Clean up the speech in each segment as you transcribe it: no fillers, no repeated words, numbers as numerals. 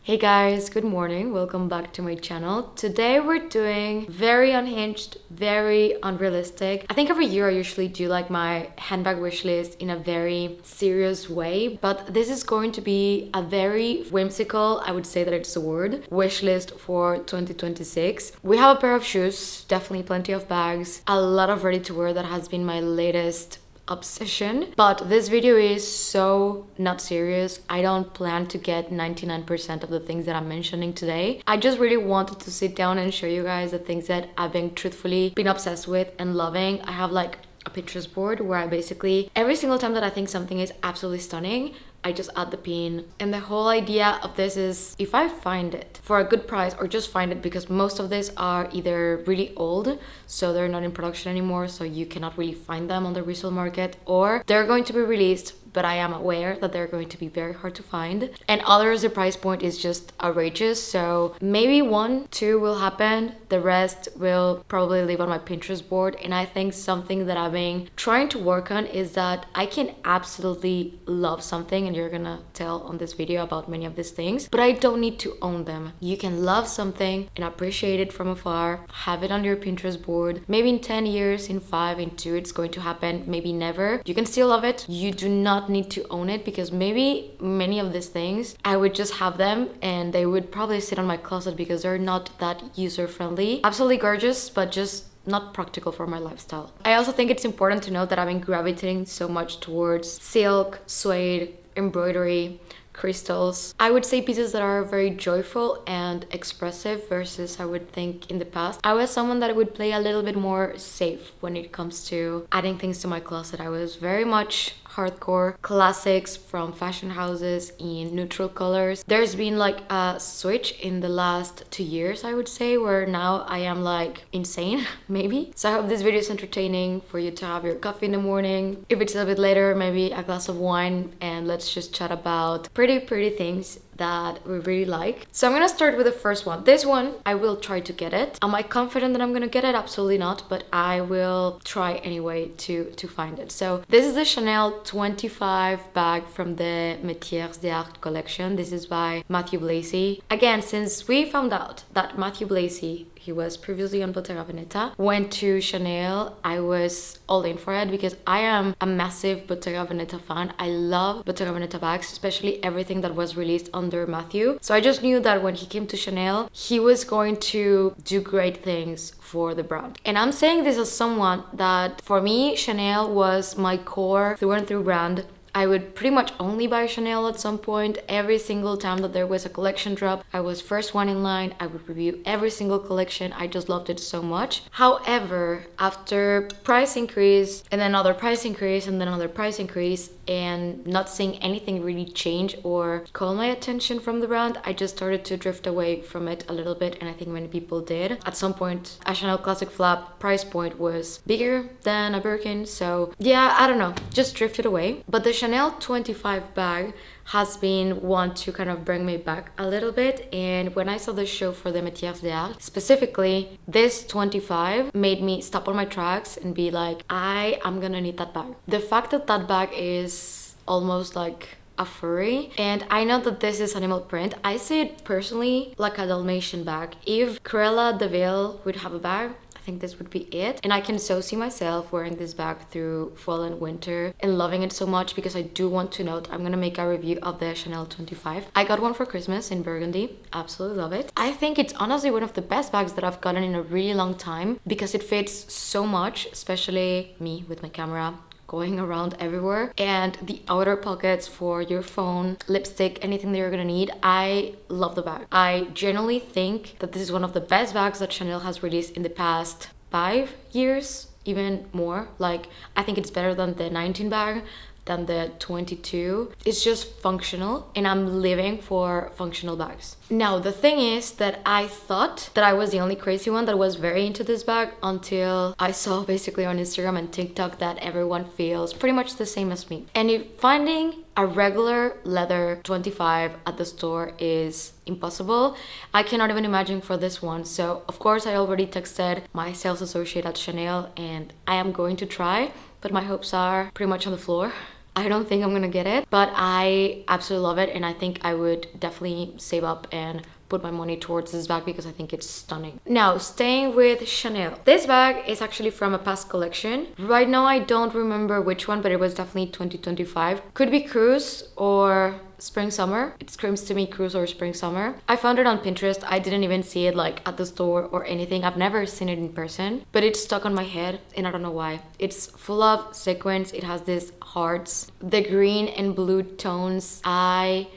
Hey guys, good morning. Welcome back to my channel. Today we're doing very unhinged, very unrealistic. I think every year I usually do like my handbag wish list in a very serious way, but this is going to be a very whimsical, I would say that it's the word, wish list for 2026. We have a pair of shoes, definitely plenty of bags, a lot of ready to wear that has been my latest obsession, but this video is so not serious. I don't plan to get 99% of the things that I'm mentioning today. I just really wanted to sit down and show you guys the things that I've been truthfully been obsessed with and loving. I have like a Pinterest board where I basically, every single time that I think something is absolutely stunning, I just add the pin. And the whole idea of this is if I find it for a good price, or just find it, because most of these are either really old, so they're not in production anymore, so you cannot really find them on the resale market, or they're going to be released, but I am aware that they're going to be very hard to find. And others, the price point is just outrageous. So maybe 1, 2 will happen. The rest will probably live on my Pinterest board. And I think something that I've been trying to work on is that I can absolutely love something, and you're gonna tell on this video about many of these things, but I don't need to own them. You can love something and appreciate it from afar, have it on your Pinterest board. Maybe in 10 years, in 5, in 2, it's going to happen. Maybe never. You can still love it. You do not need to own it, because maybe many of these things I would just have them and they would probably sit on my closet because they're not that user-friendly. Absolutely gorgeous, but just not practical for my lifestyle. I also think it's important to note that I've been gravitating so much towards silk, suede, embroidery, crystals. I would say pieces that are very joyful and expressive, versus I would think in the past I was someone that would play a little bit more safe when it comes to adding things to my closet. I was very much hardcore classics from fashion houses in neutral colors. There's been like a switch in the last 2 years, I would say, where now I am like insane maybe. So I hope this video is entertaining for you to have your coffee in the morning. If it's a bit later, maybe a glass of wine, and let's just chat about pretty things that we really like. So I'm gonna start with the first one. This one, I will try to get it. Am I confident that I'm gonna get it? Absolutely not, but I will try anyway to find it. So this is the Chanel 25 bag from the Métiers d'Art collection. This is by Matthew Blazy. Again, since we found out that Matthew Blazy, he was previously on Bottega Veneta, went to Chanel, I was all in for it because I am a massive Bottega Veneta fan. I love Bottega Veneta bags, especially everything that was released under Matthew. So I just knew that when he came to Chanel, he was going to do great things for the brand. And I'm saying this as someone that, for me, Chanel was my core through and through brand. I would pretty much only buy Chanel at some point. Every single time that there was a collection drop, I was first one in line. I would review every single collection. I just loved it so much. However, after price increase, and then another price increase, and then another price increase, and not seeing anything really change or call my attention from the brand, I just started to drift away from it a little bit, and I think many people did. At some point, a Chanel Classic Flap price point was bigger than a Birkin, so yeah, I don't know, just drifted away. But the Chanel 25 bag has been one to kind of bring me back a little bit, and when I saw the show for the Métiers d'Art, specifically this 25 made me stop on my tracks and be like, I am gonna need that bag. The fact that that bag is almost like a furry, and I know that this is animal print, I see it personally like a Dalmatian bag. If Cruella de Vil would have a bag, I think this would be it. And I can so see myself wearing this bag through fall and winter and loving it so much, because I do want to note I'm gonna make a review of the Chanel 25. I got one for Christmas in burgundy. Absolutely love it. I think it's honestly one of the best bags that I've gotten in a really long time, because it fits so much, especially me with my camera going around everywhere, and the outer pockets for your phone, lipstick, anything that you're gonna need. I love the bag. I generally think that this is one of the best bags that Chanel has released in the past 5 years, even more. Like, I think it's better than the 19 bag, than the 22. It's just functional, and I'm living for functional bags. Now, the thing is that I thought that I was the only crazy one that was very into this bag, until I saw basically on Instagram and TikTok that everyone feels pretty much the same as me. And if finding a regular leather 25 at the store is impossible, I cannot even imagine for this one. So of course I already texted my sales associate at Chanel, and I am going to try, but my hopes are pretty much on the floor. I don't think I'm gonna get it, but I absolutely love it, and I think I would definitely save up and put my money towards this bag because I think it's stunning. Now, staying with Chanel. This bag is actually from a past collection. Right now, I don't remember which one, but it was definitely 2025. Could be cruise or spring summer. It screams to me cruise or spring summer. I found it on Pinterest. I didn't even see it like at the store or anything. I've never seen it in person, but it's stuck on my head and I don't know why. It's full of sequins. It has these hearts, the green and blue tones. I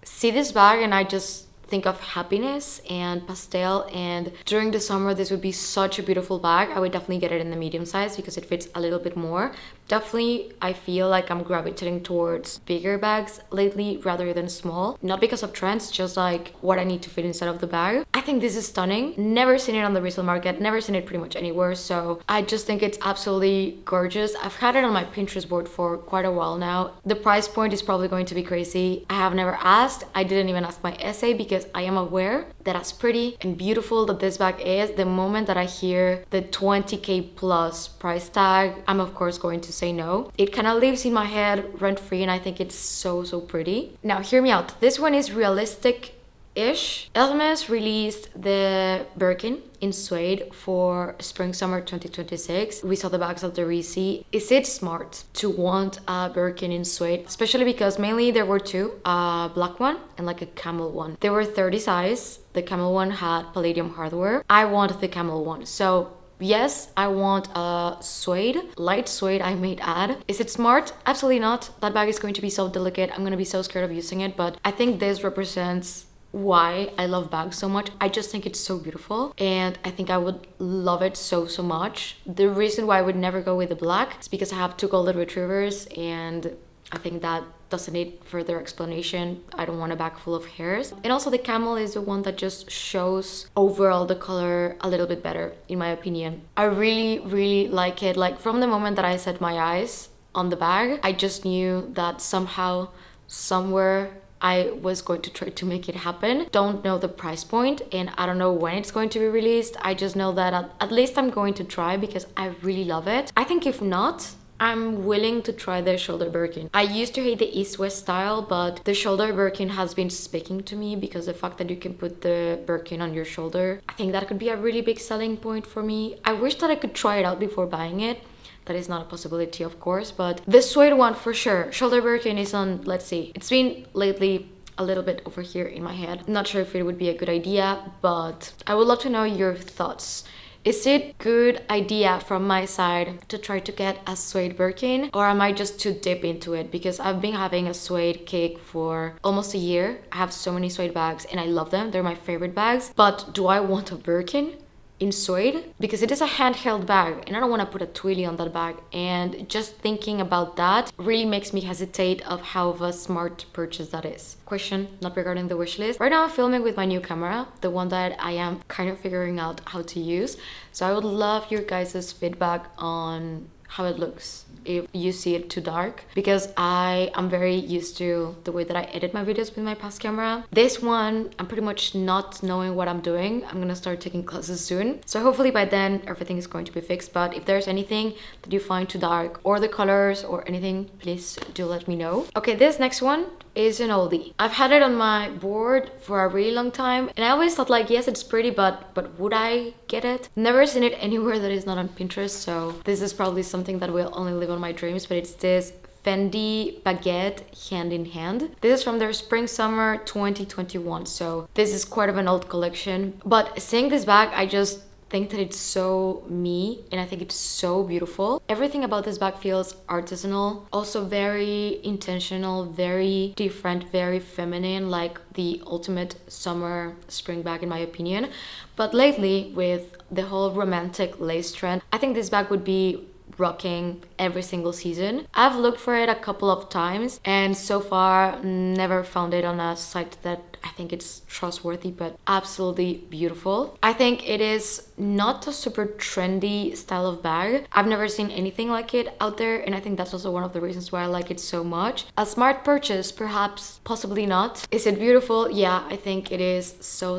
see this bag and I just think of happiness and pastel, and during the summer this would be such a beautiful bag. I would definitely get it in the medium size because it fits a little bit more. Definitely I feel like I'm gravitating towards bigger bags lately rather than small, not because of trends, just like what I need to fit inside of the bag. I think this is stunning. Never seen it on the resale market, never seen it pretty much anywhere, so I just think it's absolutely gorgeous. I've had it on my Pinterest board for quite a while now. The price point is probably going to be crazy. I have never asked. I didn't even ask my essay because I am aware that as pretty and beautiful that this bag is, the moment that I hear the 20k plus price tag, I'm of course going to say no. It kind of lives in my head rent free and I think it's so pretty. Now hear me out. This one is realistic-ish. Hermès released the Birkin in suede for spring summer 2026. We saw the bags of the Risi. Is it smart to want a Birkin in suede? Especially because mainly there were two, a black one and like a camel one. They were 30 size. The camel one had palladium hardware. I want the camel one. So yes, I want a suede, light suede I might add. Is it smart? Absolutely not. That bag is going to be so delicate. I'm gonna be so scared of using it, but I think this represents why I love bags so much. I just think it's so beautiful and I think I would love it so much. The reason why I would never go with the black is because I have two golden retrievers and I think that doesn't need further explanation. I don't want a bag full of hairs. And also the camel is the one that just shows overall the color a little bit better in my opinion. I really like it. Like from the moment that I set my eyes on the bag, I just knew that somehow, somewhere I was going to try to make it happen. Don't know the price point and I don't know when it's going to be released. I just know that at least I'm going to try because I really love it. I think if not, I'm willing to try the shoulder Birkin. I used to hate the east-west style, but the shoulder Birkin has been speaking to me because the fact that you can put the Birkin on your shoulder, I think that could be a really big selling point for me. I wish that I could try it out before buying it. That is not a possibility, of course, but the suede one for sure. Shoulder Birkin is on, let's see. It's been lately a little bit over here in my head. Not sure if it would be a good idea, but I would love to know your thoughts. Is it good idea from my side to try to get a suede Birkin, or am I just too deep into it? Because I've been having a suede cake for almost a year. I have so many suede bags and I love them. They're my favorite bags. But do I want a Birkin in suede? Because it is a handheld bag and I don't want to put a twilly on that bag, and just thinking about that really makes me hesitate of how of a smart purchase that is. Question, not regarding the wish list. Right now I'm filming with my new camera, the one that I am kind of figuring out how to use, so I would love your guys' feedback on how it looks if you see it too dark, because I am very used to the way that I edit my videos with my past camera. This one, I'm pretty much not knowing what I'm doing. I'm gonna start taking classes soon, so hopefully by then everything is going to be fixed. But if there's anything that you find too dark or the colors or anything, please do let me know. Okay, this next one is an oldie. I've had it on my board for a really long time and I always thought like, yes, it's pretty, but would I get it? Never seen it anywhere that is not on Pinterest, so this is probably something that will only live on my dreams. But it's this Fendi Baguette hand in hand. This is from their spring summer 2021, so this is quite of an old collection. But seeing this bag, I just think that it's so me and I think it's so beautiful. Everything about this bag feels artisanal, also very intentional, very different, very feminine, like the ultimate summer spring bag in my opinion. But lately with the whole romantic lace trend, I think this bag would be rocking every single season. I've looked for it a couple of times and so far never found it on a site that I think it's trustworthy, but absolutely beautiful. I think it is not a super trendy style of bag. I've never seen anything like it out there, and I think that's also one of the reasons why I like it so much. A smart purchase, perhaps, possibly not. Is it beautiful? Yeah, I think it is so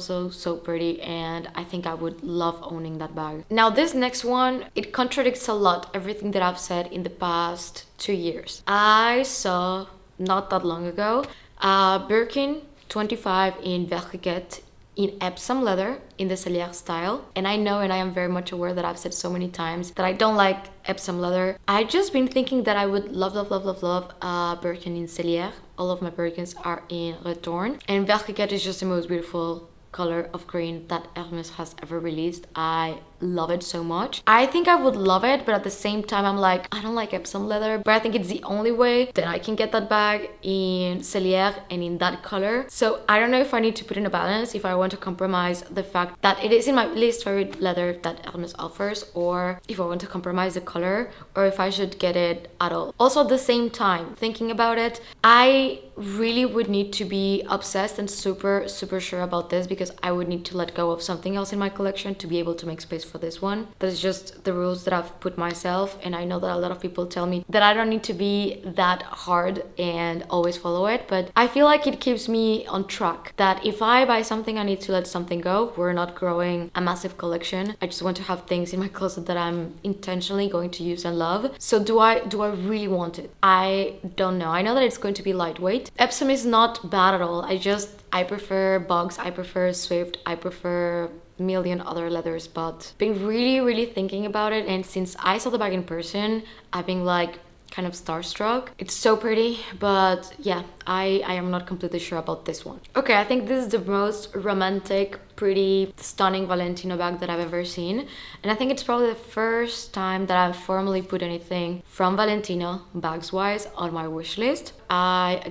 pretty, and I think I would love owning that bag. Now this next one, it contradicts a lot everything that I've said in the past 2 years. I saw not that long ago Birkin 25 in Baguette in Epsom leather in the Cellier style. And I know, and I am very much aware that I've said so many times that I don't like Epsom leather. I've just been thinking that I would love Birkin in Cellier. All of my Birkins are in Retourne. And Baguette is just the most beautiful color of green that Hermès has ever released. I love it so much. I think I would love it, but at the same time I'm like, I don't like Epsom leather, but I think it's the only way that I can get that bag in Cellier and in that color. So I don't know if I need to put in a balance, if I want to compromise the fact that it is in my least favorite leather that Hermès offers, or if I want to compromise the color, or if I should get it at all. Also at the same time, thinking about it, I really would need to be obsessed and super sure about this, because I would need to let go of something else in my collection to be able to make space for this one. That is just the rules that I've put myself, and I know that a lot of people tell me that I don't need to be that hard and always follow it, but I feel like it keeps me on track, that if I buy something I need to let something go. We're not growing a massive collection. I just want to have things in my closet that I'm intentionally going to use and love. So do I really want it? I don't know. I know that it's going to be lightweight. Epsom is not bad at all. I prefer Bogs, I prefer Swift, I prefer million other leathers, but been really thinking about it, and since I saw the bag in person, I've been like kind of starstruck. It's so pretty, but yeah, I am not completely sure about this one. Okay, I think this is the most romantic, pretty, stunning Valentino bag that I've ever seen, and I think it's probably the first time that I've formally put anything from Valentino, bags wise, on my wish list. I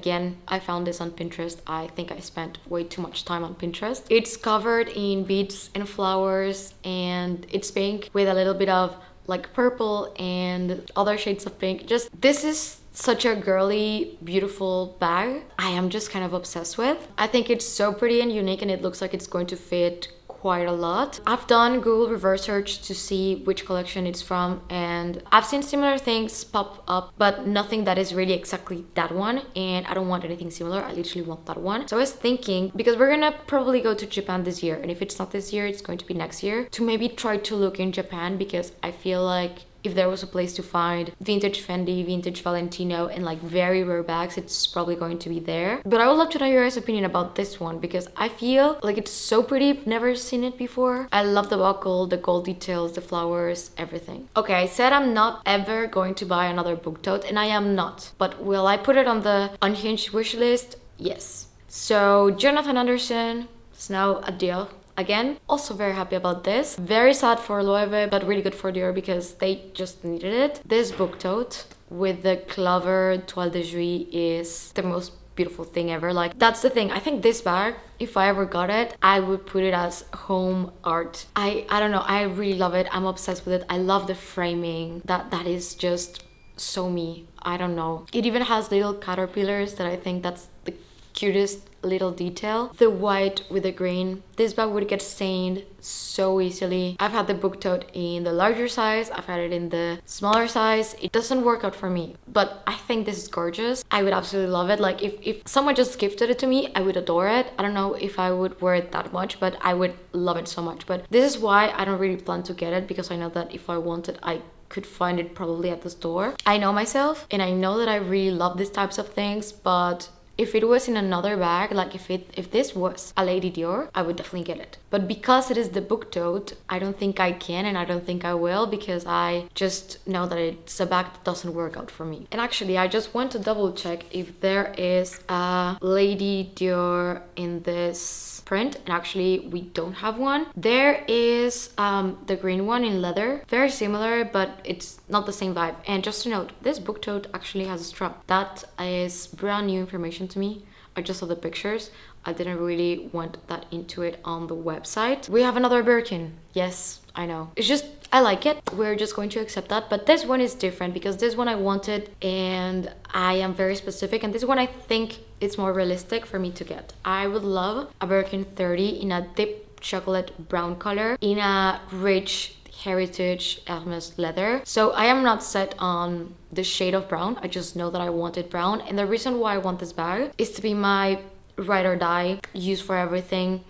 found this on Pinterest. I think I spent way too much time on Pinterest. It's covered in beads and flowers, and it's pink with a little bit of like purple and other shades of pink. Just, this is such a girly, beautiful bag. I am just kind of obsessed with. I think it's so pretty and unique, and it looks like it's going to fit quite a lot. I've done Google reverse search to see which collection it's from, and I've seen similar things pop up, but nothing that is really exactly that one, and I don't want anything similar. I literally want that one. So I was thinking, because we're gonna probably go to Japan this year, and if it's not this year, it's going to be next year, to maybe try to look in Japan, because I feel like if there was a place to find vintage Fendi, vintage Valentino, and like very rare bags, it's probably going to be there. But I would love to know your guys' opinion about this one, because I feel like it's so pretty. I've never seen it before. I love the buckle, the gold details, the flowers, everything. Okay, I said I'm not ever going to buy another book tote, and I am not. But will I put it on the Unhinged wish list? Yes. So Jonathan Anderson, it's now a deal. Again, also very happy about this. Very sad for Loewe, but really good for Dior, because they just needed it. This book tote with the clover toile de Juillet is the most beautiful thing ever. Like, that's the thing. I think this bag, if I ever got it, I would put it as home art. I don't know. I really love it. I'm obsessed with it. I love the framing. That is just so me. I don't know. It even has little caterpillars that I think that's the cutest little detail. The white with the green. This bag would get stained so easily. I've had the book tote in the larger size. I've had it in the smaller size. It doesn't work out for me, but I think this is gorgeous. I would absolutely love it. Like, if someone just gifted it to me, I would adore it. I don't know if I would wear it that much, but I would love it so much. But this is why I don't really plan to get it, because I know that if I want it, I could find it probably at the store. I know myself, and I know that I really love these types of things, but if it was in another bag, like if this was a Lady Dior, I would definitely get it. But because it is the book tote, I don't think I can, and I don't think I will, because I just know that it's a bag that doesn't work out for me. And actually, I just want to double check if there is a Lady Dior in this print, and actually we don't have one. There is the green one in leather, very similar, but it's not the same vibe. And just to note, this book tote actually has a strap. That is brand new information to me. I just saw the pictures. I didn't really want that into it on the website. We have another Birkin. Yes, I know. It's just, I like it. We're just going to accept that. But this one is different, because this one I wanted, and I am very specific. And this one I think it's more realistic for me to get. I would love a Birkin 30 in a deep chocolate brown color in a rich heritage Hermès leather. So I am not set on the shade of brown. I just know that I wanted brown, and the reason why I want this bag is to be my ride or die, use for everything,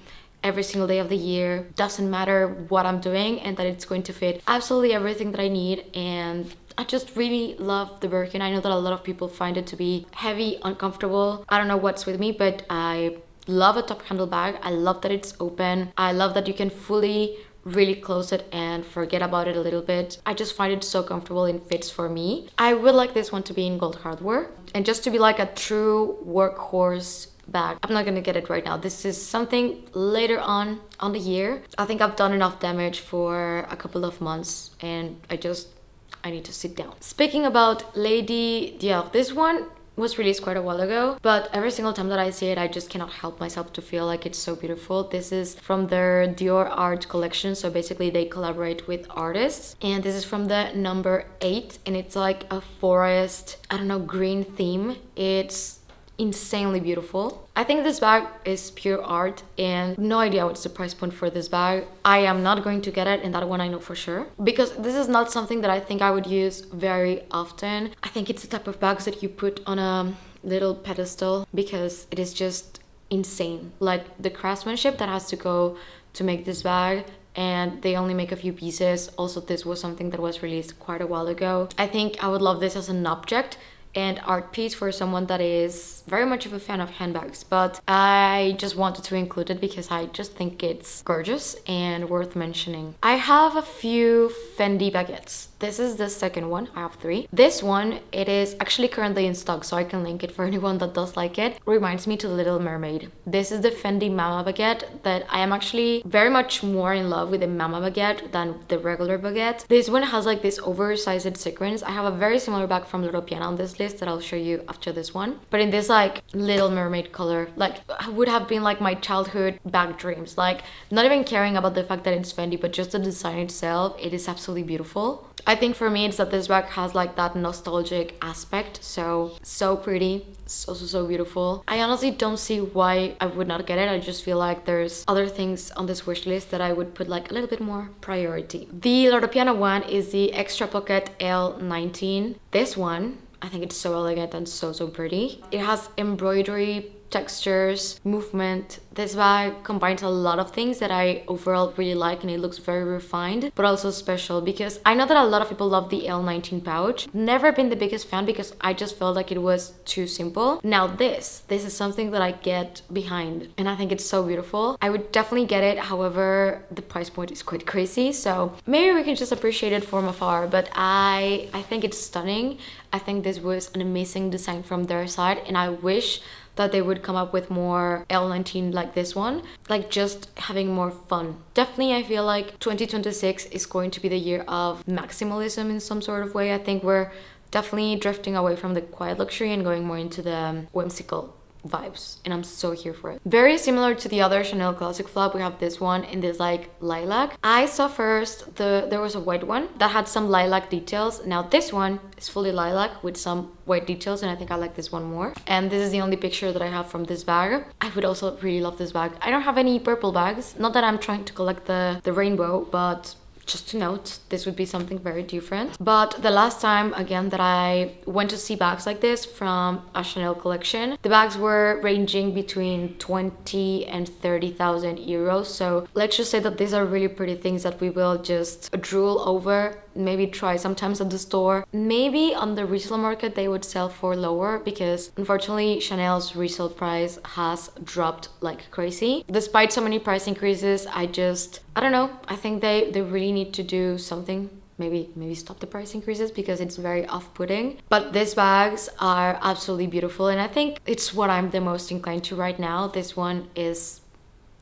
every single day of the year. Doesn't matter what I'm doing, and that it's going to fit absolutely everything that I need. And I just really love the Birkin. I know that a lot of people find it to be heavy, uncomfortable. I don't know what's with me, but I love a top handle bag. I love that it's open. I love that you can fully really close it and forget about it a little bit. I just find it so comfortable and fits for me. I would like this one to be in gold hardware and just to be like a true workhorse bag. I'm not gonna get it right now. This is something later on the year. I think I've done enough damage for a couple of months, and I need to sit down. Speaking about Lady Dior, this one was released quite a while ago, but every single time that I see it, I just cannot help myself to feel like it's so beautiful. This is from their Dior art collection, so basically they collaborate with artists, and this is from the number 8, and it's like a forest, I don't know, green theme. It's insanely beautiful. I think this bag is pure art, and no idea what's the price point for this bag. I am not going to get it, and that one I know for sure, because this is not something that I think I would use very often. I think it's the type of bags that you put on a little pedestal because it is just insane. Like the craftsmanship that has to go to make this bag, and they only make a few pieces. Also, this was something that was released quite a while ago. I think I would love this as an object and art piece for someone that is very much of a fan of handbags, but I just wanted to include it because I just think it's gorgeous and worth mentioning. I have a few Fendi baguettes. This is the second one. I have 3. This one, it is actually currently in stock, so I can link it for anyone that does like it. Reminds me to Little Mermaid. This is the Fendi Mama baguette that I am actually very much more in love with the Mama baguette than the regular baguette. This one has like this oversized sequins. I have a very similar bag from Loro Piana on this list that I'll show you after this one, but in this like Little Mermaid color, like would have been like my childhood bag dreams. Like not even caring about the fact that it's Fendi, but just the design itself, it is absolutely beautiful. I think for me it's that this bag has like that nostalgic aspect, so pretty, so beautiful. I honestly don't see why I would not get it. I just feel like there's other things on this wish list that I would put like a little bit more priority. The Loro Piana one is the Extra Pocket L19. This one, I think it's so elegant and so pretty. It has embroidery, textures, movement. This bag combines a lot of things that I overall really like, and it looks very refined but also special, because I know that a lot of people love the L19 pouch. Never been the biggest fan because I just felt like it was too simple. Now this is something that I get behind, and I think it's so beautiful. I would definitely get it. However, the price point is quite crazy, so maybe we can just appreciate it from afar, but I think it's stunning. I think this was an amazing design from their side, and I wish that they would come up with more L19 like this one, like just having more fun. Definitely, I feel like 2026 is going to be the year of maximalism in some sort of way. I think we're definitely drifting away from the quiet luxury and going more into the whimsical vibes, and I'm so here for it. Very similar to the other Chanel classic flap, we have this one in this like lilac. I saw first there was a white one that had some lilac details. Now this one is fully lilac with some white details, and I think I like this one more. And this is the only picture that I have from this bag. I would also really love this bag. I don't have any purple bags, not that I'm trying to collect the rainbow, but just to note, this would be something very different. But the last time, again, that I went to see bags like this from a Chanel collection, the bags were ranging between 20 and 30,000 euros. So let's just say that these are really pretty things that we will just drool over, maybe try sometimes at the store. Maybe on the resale market they would sell for lower, because unfortunately Chanel's resale price has dropped like crazy. Despite so many price increases, I don't know, I think they really need to do something. Maybe stop the price increases, because it's very off-putting. But these bags are absolutely beautiful, and I think it's what I'm the most inclined to right now. This one is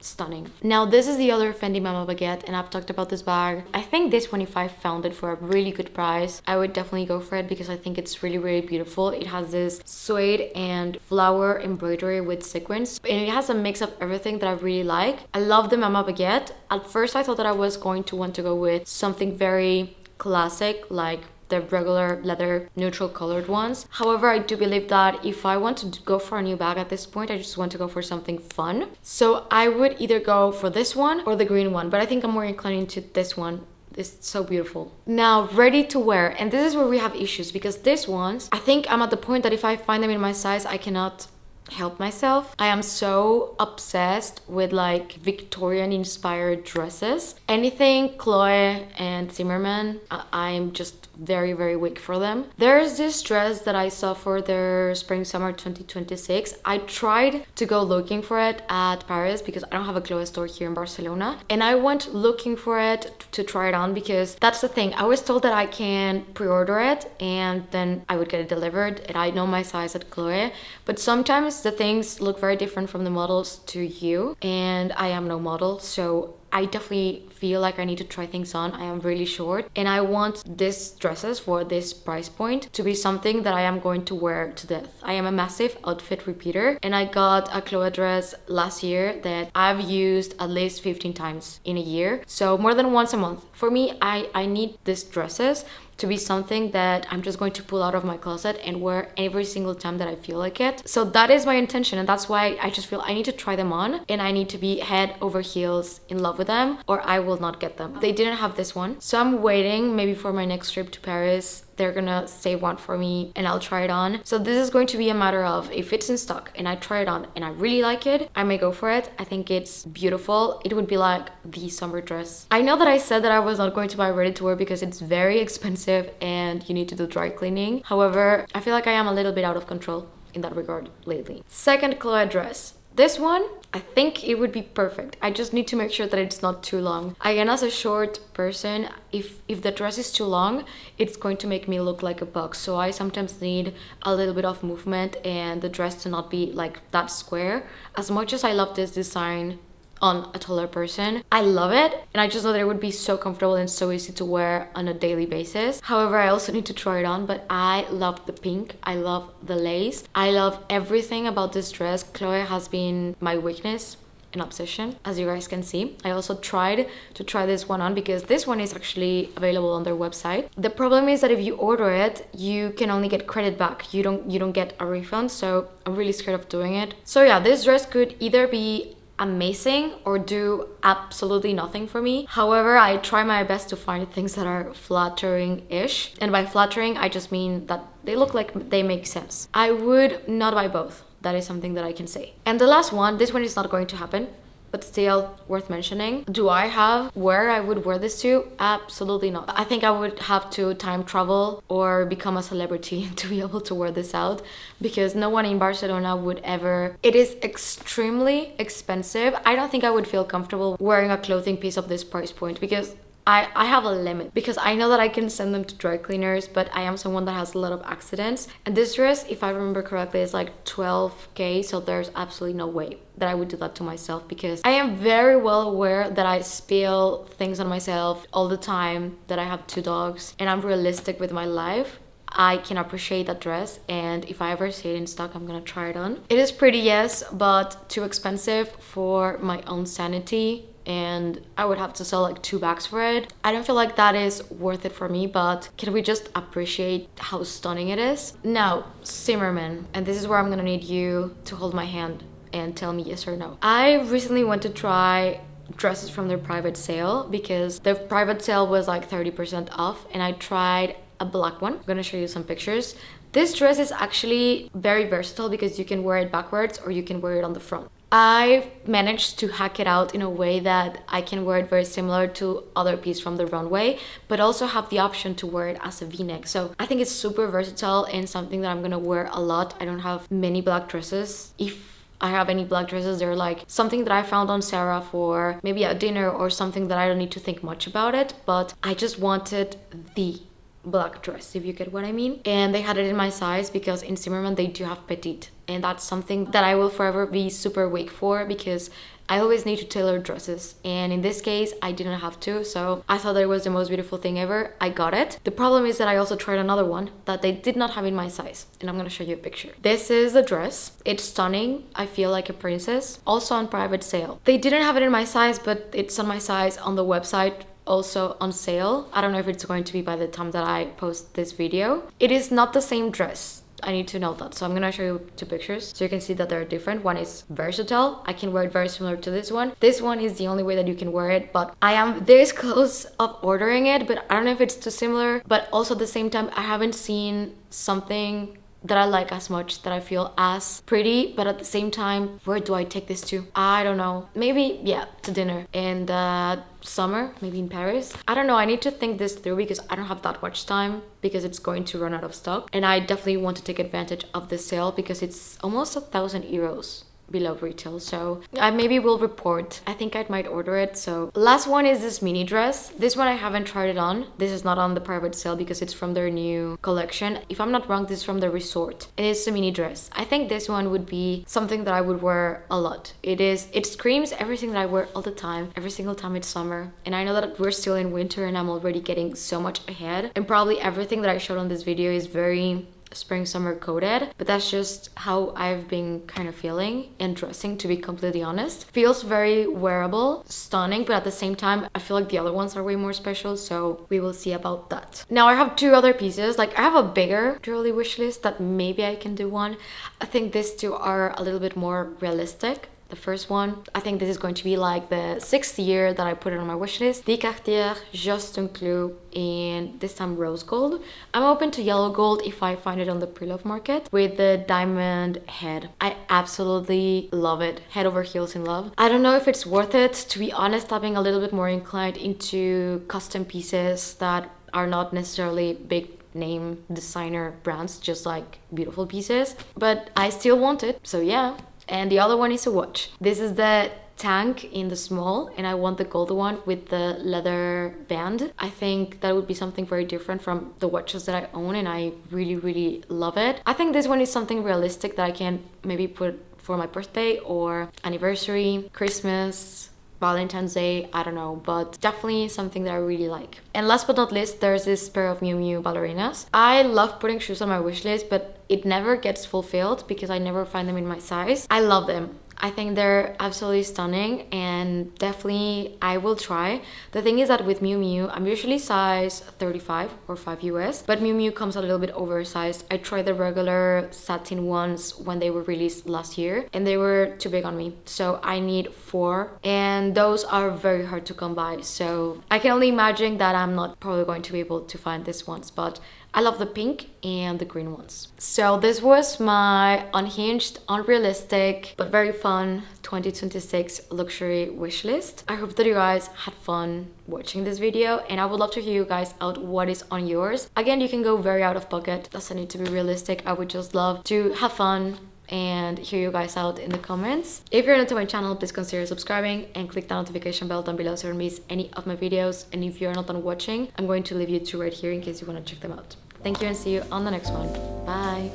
stunning. Now this is the other Fendi Mama baguette, and I've talked about this bag. I think this one, if I found it for a really good price, I would definitely go for it, because I think it's really beautiful. It has this suede and flower embroidery with sequins, and it has a mix of everything that I really like. I love the Mama baguette. At first I thought that I was going to want to go with something very classic, like the regular leather neutral colored ones. However, I do believe that if I want to go for a new bag at this point, I just want to go for something fun. So I would either go for this one or the green one, but I think I'm more inclined to this one. It's so beautiful. Now, ready to wear. And this is where we have issues, because these ones, I think I'm at the point that if I find them in my size, I cannot help myself. I am so obsessed with like Victorian inspired dresses. Anything Chloe and Zimmermann, I'm just very weak for them. There's this dress that I saw for their spring summer 2026. I tried to go looking for it at Paris because I don't have a Chloe store here in Barcelona, and I went looking for it to try it on, because that's the thing, I was told that I can pre-order it and then I would get it delivered, and I know my size at Chloe, but sometimes the things look very different from the models to you, and I am no model, so I definitely feel like I need to try things on. I am really short, and I want these dresses for this price point to be something that I am going to wear to death. I am a massive outfit repeater, and I got a Chloe dress last year that I've used at least 15 times in a year, so more than once a month. For me, I need these dresses to be something that I'm just going to pull out of my closet and wear every single time that I feel like it. So that is my intention, and that's why I just feel I need to try them on, and I need to be head over heels in love with them, or I will not get them. They didn't have this one, so I'm waiting maybe for my next trip to Paris. They're gonna save one for me and I'll try it on. So this is going to be a matter of, if it's in stock and I try it on and I really like it, I may go for it. I think it's beautiful. It would be like the summer dress. I know that I said that I was not going to buy ready to wear because it's very expensive and you need to do dry cleaning. However, I feel like I am a little bit out of control in that regard lately. Second Chloe dress. This one, I think it would be perfect. I just need to make sure that it's not too long. Again, as a short person, if the dress is too long, it's going to make me look like a box. So I sometimes need a little bit of movement and the dress to not be like that square. As much as I love this design on a taller person, I love it, and I just know that it would be so comfortable and so easy to wear on a daily basis. However, I also need to try it on, but I love the pink, I love the lace, I love everything about this dress. Chloe has been my weakness and obsession, as you guys can see. I also tried to try this one on because this one is actually available on their website. The problem is that if you order it, you can only get credit back. You don't get a refund, so I'm really scared of doing it. So yeah, this dress could either be amazing or do absolutely nothing for me. However, I try my best to find things that are flattering-ish, and by flattering I just mean that they look like they make sense. I would not buy both. That is something that I can say. And the last one, this one is not going to happen, but still worth mentioning. Do I have where I would wear this to? Absolutely not. I think I would have to time travel or become a celebrity to be able to wear this out, because no one in Barcelona would ever. It is extremely expensive. I don't think I would feel comfortable wearing a clothing piece of this price point, because I have a limit, because I know that I can send them to dry cleaners, but I am someone that has a lot of accidents. And this dress, if I remember correctly, is like 12k, so there's absolutely no way that I would do that to myself, because I am very well aware that I spill things on myself all the time, that I have 2 dogs, and I'm realistic with my life. I can appreciate that dress, and if I ever see it in stock, I'm gonna try it on. It is pretty, yes, but too expensive for my own sanity, and I would have to sell like 2 bags for it. I don't feel like that is worth it for me, but can we just appreciate how stunning it is? Now, Zimmermann, and this is where I'm gonna need you to hold my hand and tell me yes or no. I recently went to try dresses from their private sale because their private sale was like 30% off, and I tried a black one. I'm gonna show you some pictures. This dress is actually very versatile because you can wear it backwards or you can wear it on the front. I managed to hack it out in a way that I can wear it very similar to other pieces from the runway, but also have the option to wear it as a v-neck. So I think it's super versatile and something that I'm gonna wear a lot. I don't have many black dresses. If I have any black dresses, they're like something that I found on Sarah for maybe a dinner or something that I don't need to think much about it, but I just wanted the black dress, if you get what I mean. And they had it in my size because in Zimmermann they do have petite, and that's something that I will forever be super weak for, because I always need to tailor dresses, and in this case I didn't have to, so I thought that it was the most beautiful thing ever. I got it. The problem is that I also tried another one that they did not have in my size, and I'm gonna show you a picture. This is the dress. It's stunning. I feel like a princess. Also on private sale. They didn't have it in my size, but it's on my size on the website also on sale. I don't know if it's going to be by the time that I post this video. It is not the same dress. I need to note that. So I'm gonna show you two pictures so you can see that they're different. One is versatile. I can wear it very similar to this one. This one is the only way that you can wear it, but I am this close of ordering it, but I don't know if it's too similar. But also at the same time, I haven't seen something that I like as much, that I feel as pretty, but at the same time, where do I take this to? I don't know. Maybe, yeah, to dinner in the summer, maybe in Paris. I don't know. I need to think this through because I don't have that much time, because it's going to run out of stock. And I definitely want to take advantage of the sale because it's almost 1,000 euros below retail, so I maybe will report. I think I might order it. So last one is this mini dress. This one I haven't tried it on. This is not on the private sale because it's from their new collection. If I'm not wrong, this is from the resort. It is a mini dress. I think this one would be something that I would wear a lot. It screams everything that I wear all the time, every single time it's summer. And I know that we're still in winter and I'm already getting so much ahead, and probably everything that I showed on this video is very spring summer coated, but that's just how I've been kind of feeling and dressing, to be completely honest. Feels very wearable, stunning, but at the same time I feel like the other ones are way more special, so we will see about that. Now I have two other pieces. Like I have a bigger jewelry wish list that maybe I can do one. I think these two are a little bit more realistic. The first one, I think this is going to be like the 6th year that I put it on my wish list. The Cartier Juste Clou in this time rose gold. I'm open to yellow gold if I find it on the pre-love market with the diamond head. I absolutely love it. Head over heels in love. I don't know if it's worth it. To be honest, I'm being a little bit more inclined into custom pieces that are not necessarily big name designer brands, just like beautiful pieces, but I still want it, so yeah. And the other one is a watch. This is the tank in the small, and I want the gold one with the leather band. I think that would be something very different from the watches that I own, and I really love it. I think this one is something realistic that I can maybe put for my birthday or anniversary, Christmas, Valentine's Day, I don't know, but definitely something that I really like. And last but not least, there's this pair of Miu Miu ballerinas. I love putting shoes on my wish list, but it never gets fulfilled because I never find them in my size. I love them. I think they're absolutely stunning, and definitely I will try. The thing is that with Miu Miu, I'm usually size 35 or 5 US, but Miu Miu comes a little bit oversized. I tried the regular satin ones when they were released last year, and they were too big on me. So I need 4, and those are very hard to come by. So I can only imagine that I'm not probably going to be able to find these ones, but I love the pink and the green ones. So this was my unhinged, unrealistic, but very fun 2026 luxury wish list. I hope that you guys had fun watching this video, and I would love to hear you guys out what is on yours. Again, you can go very out of pocket. Doesn't need to be realistic. I would just love to have fun and hear you guys out in the comments. If you're new to my channel, please consider subscribing and click the notification bell down below so you don't miss any of my videos. And if you're not done watching, I'm going to leave you two right here in case you want to check them out. Thank you and see you on the next one. Bye.